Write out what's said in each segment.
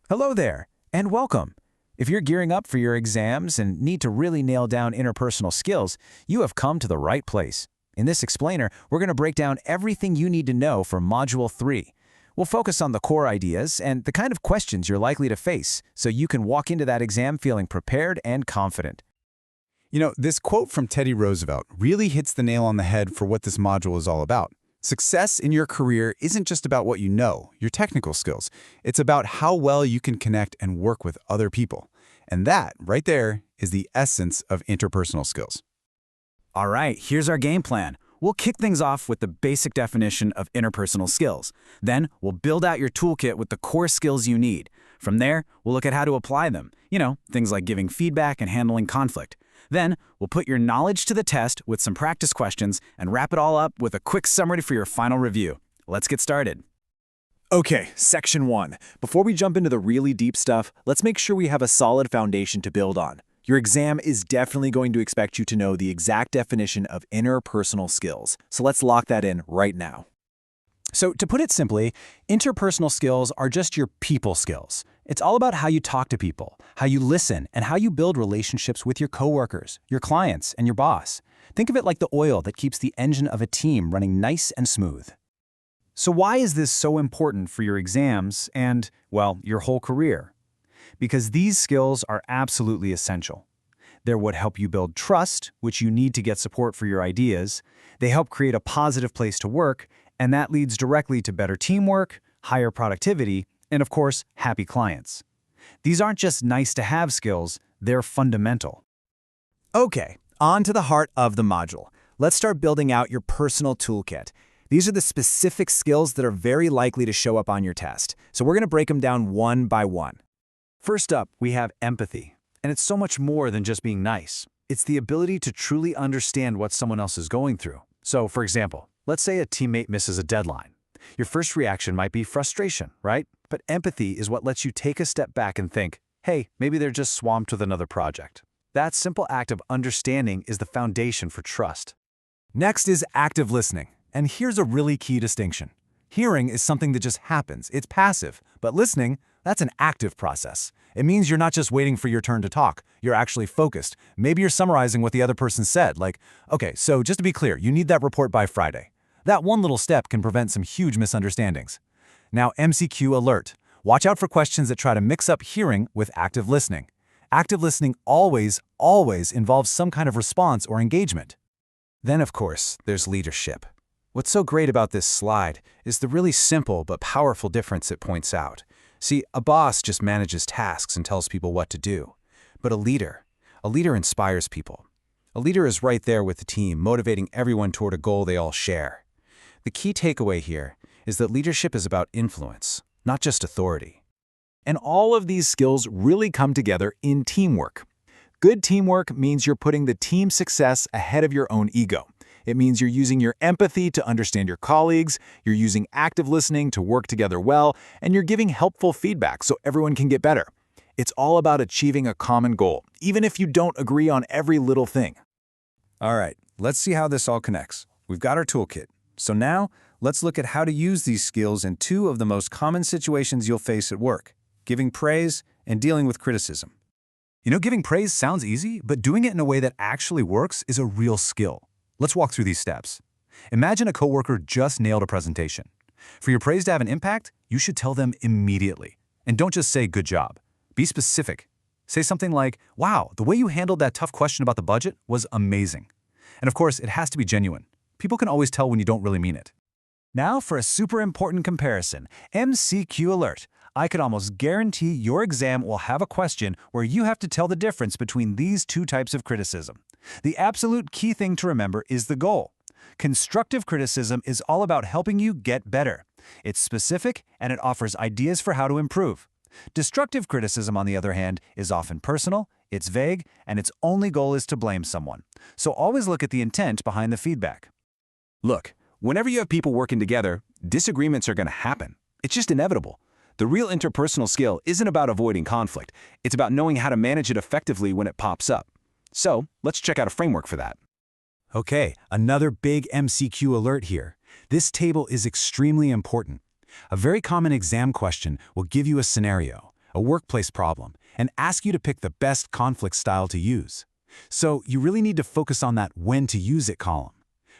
Hello there, and welcome. If you're gearing up for your exams and need to really nail down interpersonal skills, you have come to the right place. In this explainer, we're going to break down everything you need to know for Module 3. We'll focus on the core ideas and the kind of questions you're likely to face, so you can walk into that exam feeling prepared and confident. This quote from Teddy Roosevelt really hits the nail on the head for what this module is all about. Success in your career isn't just about what you know, your technical skills. It's about how well you can connect and work with other people. And that, right there, is the essence of interpersonal skills. All right, here's our game plan. We'll kick things off with the basic definition of interpersonal skills. Then, we'll build out your toolkit with the core skills you need. From there, we'll look at how to apply them. Things like giving feedback and handling conflict. Then, we'll put your knowledge to the test with some practice questions and wrap it all up with a quick summary for your final review. Let's get started. Okay, Section 1. Before we jump into the really deep stuff, let's make sure we have a solid foundation to build on. Your exam is definitely going to expect you to know the exact definition of interpersonal skills, so let's lock that in right now. So, to put it simply, interpersonal skills are just your people skills. It's all about how you talk to people, how you listen, and how you build relationships with your coworkers, your clients, and your boss. Think of it like the oil that keeps the engine of a team running nice and smooth. So why is this so important for your exams and, well, your whole career? Because these skills are absolutely essential. They're what help you build trust, which you need to get support for your ideas. They help create a positive place to work, and that leads directly to better teamwork, higher productivity, and of course, happy clients. These aren't just nice-to-have skills, they're fundamental. Okay, on to the heart of the module. Let's start building out your personal toolkit. These are the specific skills that are very likely to show up on your test, so we're going to break them down one by one. First up, we have empathy, and it's so much more than just being nice. It's the ability to truly understand what someone else is going through. So, for example, let's say a teammate misses a deadline. Your first reaction might be frustration, right? But empathy is what lets you take a step back and think, hey, maybe they're just swamped with another project. That simple act of understanding is the foundation for trust. Next is active listening, and here's a really key distinction. Hearing is something that just happens, it's passive, but listening, that's an active process. It means you're not just waiting for your turn to talk, you're actually focused. Maybe you're summarizing what the other person said, like, okay, so just to be clear, you need that report by Friday. That one little step can prevent some huge misunderstandings. Now, MCQ alert. Watch out for questions that try to mix up hearing with active listening. Active listening always involves some kind of response or engagement. Then, of course, there's leadership. What's so great about this slide is the really simple but powerful difference it points out. See, a boss just manages tasks and tells people what to do. But a leader inspires people. A leader is right there with the team, motivating everyone toward a goal they all share. The key takeaway here is that leadership is about influence, not just authority. And all of these skills really come together in teamwork. Good teamwork means you're putting the team's success ahead of your own ego. It means you're using your empathy to understand your colleagues, you're using active listening to work together well, and you're giving helpful feedback so everyone can get better. It's all about achieving a common goal, even if you don't agree on every little thing. All right, let's see how this all connects. We've got our toolkit. So now, let's look at how to use these skills in two of the most common situations you'll face at work: giving praise and dealing with criticism. Giving praise sounds easy, but doing it in a way that actually works is a real skill. Let's walk through these steps. Imagine a coworker just nailed a presentation. For your praise to have an impact, you should tell them immediately. And don't just say, good job. Be specific. Say something like, wow, the way you handled that tough question about the budget was amazing. And of course, it has to be genuine. People can always tell when you don't really mean it. Now for a super important comparison, MCQ alert. I could almost guarantee your exam will have a question where you have to tell the difference between these two types of criticism. The absolute key thing to remember is the goal. Constructive criticism is all about helping you get better. It's specific and it offers ideas for how to improve. Destructive criticism, on the other hand, is often personal, it's vague, and its only goal is to blame someone. So always look at the intent behind the feedback. Look, whenever you have people working together, disagreements are going to happen. It's just inevitable. The real interpersonal skill isn't about avoiding conflict. It's about knowing how to manage it effectively when it pops up. So, let's check out a framework for that. Okay, another big MCQ alert here. This table is extremely important. A very common exam question will give you a scenario. a workplace problem, and ask you to pick the best conflict style to use. So you really need to focus on that when to use it column.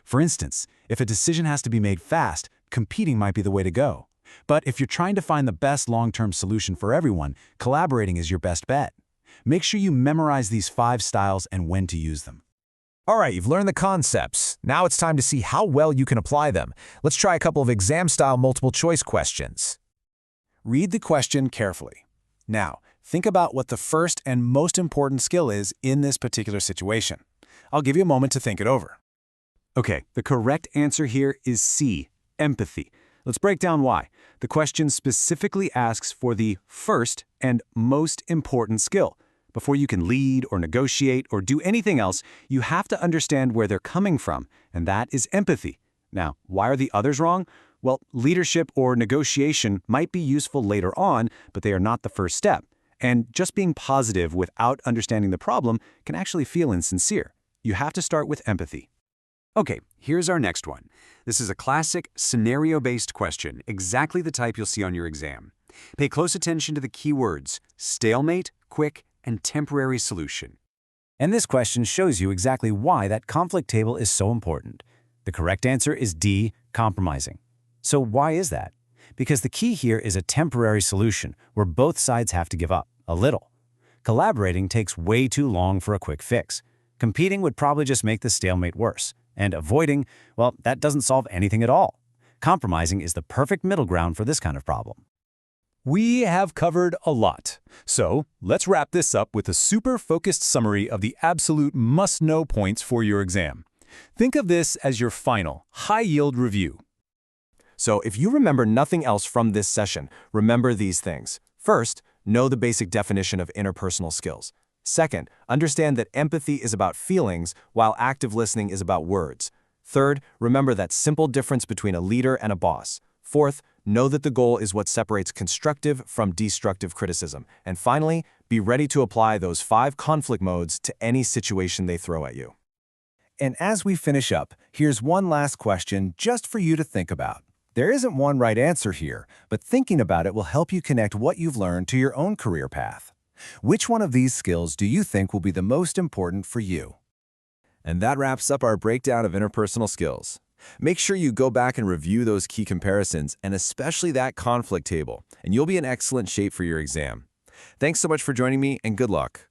For instance, if a decision has to be made fast, competing might be the way to go. But if you're trying to find the best long-term solution for everyone, collaborating is your best bet. Make sure you memorize these 5 styles and when to use them. All right, you've learned the concepts. Now it's time to see how well you can apply them. Let's try a couple of exam-style multiple-choice questions. Read the question carefully. Now, think about what the first and most important skill is in this particular situation. I'll give you a moment to think it over. Okay, the correct answer here is C, empathy. Let's break down why. The question specifically asks for the first and most important skill. Before you can lead or negotiate or do anything else, you have to understand where they're coming from, and that is empathy. Now, why are the others wrong? Well, leadership or negotiation might be useful later on, but they are not the first step. And just being positive without understanding the problem can actually feel insincere. You have to start with empathy. Okay, here's our next one. This is a classic scenario-based question, exactly the type you'll see on your exam. Pay close attention to the key words: stalemate, quick, and temporary solution. And this question shows you exactly why that conflict table is so important. The correct answer is D, compromising. So why is that? Because the key here is a temporary solution where both sides have to give up a little. Collaborating takes way too long for a quick fix. Competing would probably just make the stalemate worse. And avoiding, well, that doesn't solve anything at all. Compromising is the perfect middle ground for this kind of problem. We have covered a lot. So let's wrap this up with a super focused summary of the absolute must-know points for your exam. Think of this as your final, high-yield review. So if you remember nothing else from this session, remember these things. First, know the basic definition of interpersonal skills. Second, understand that empathy is about feelings, while active listening is about words. Third, remember that simple difference between a leader and a boss. Fourth, know that the goal is what separates constructive from destructive criticism. And finally, be ready to apply those 5 conflict modes to any situation they throw at you. And as we finish up, here's one last question just for you to think about. There isn't one right answer here, but thinking about it will help you connect what you've learned to your own career path. Which one of these skills do you think will be the most important for you? And that wraps up our breakdown of interpersonal skills. Make sure you go back and review those key comparisons, and especially that conflict table, and you'll be in excellent shape for your exam. Thanks so much for joining me, and good luck.